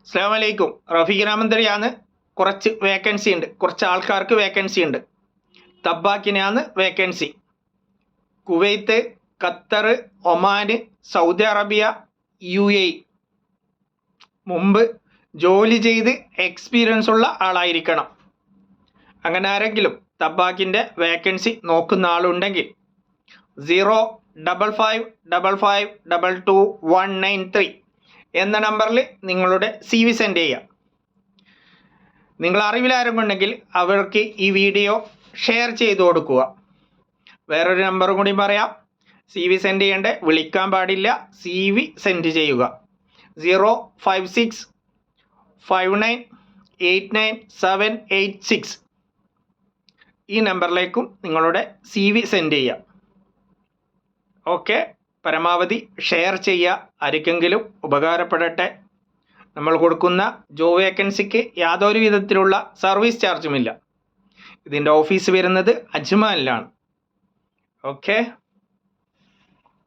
അസ്സലാമു അലൈക്കും. റഫീഖ് രാമന്തരിയാണ്. കുറച്ച് വേക്കൻസി ഉണ്ട്, കുറച്ച് ആൾക്കാർക്ക് വേക്കൻസി ഉണ്ട്. തബ്ബാക്കിനാണ് വേക്കൻസി. കുവൈത്ത്, ഖത്തർ, ഒമാന്, സൗദി അറേബ്യ, UAE മുമ്പ് ജോലി ചെയ്ത് എക്സ്പീരിയൻസ് ഉള്ള ആളായിരിക്കണം. അങ്ങനെ ആരെങ്കിലും തബ്ബാക്കിൻ്റെ വേക്കൻസി നോക്കുന്ന ആളുണ്ടെങ്കിൽ 05555222193 എന്ന നമ്പറിൽ നിങ്ങളുടെ CV സെൻഡ് ചെയ്യുക. നിങ്ങൾ അറിവിലാരെങ്കിലും അവർക്ക് ഈ വീഡിയോ ഷെയർ ചെയ്ത് കൊടുക്കുക. വേറൊരു നമ്പറും കൂടി പറയാം. CV സെൻഡ് ചെയ്യേണ്ട, വിളിക്കാൻ പാടില്ല, CV സെൻഡ് ചെയ്യുക. 05659898786 ഈ നമ്പറിലേക്കും നിങ്ങളുടെ CV സെൻഡ് ചെയ്യുക. ഓക്കെ, പരമാവധി ഷെയർ ചെയ്യുക, ആർക്കെങ്കിലും ഉപകാരപ്പെടട്ടെ. നമ്മൾ കൊടുക്കുന്ന ജോബ് വേക്കൻസിക്ക് യാതൊരു വിധത്തിലുള്ള സർവീസ് ചാർജുമില്ല. ഇതിൻ്റെ ഓഫീസ് വരുന്നത് അജ്മാനിലാണ്. ഓക്കെ.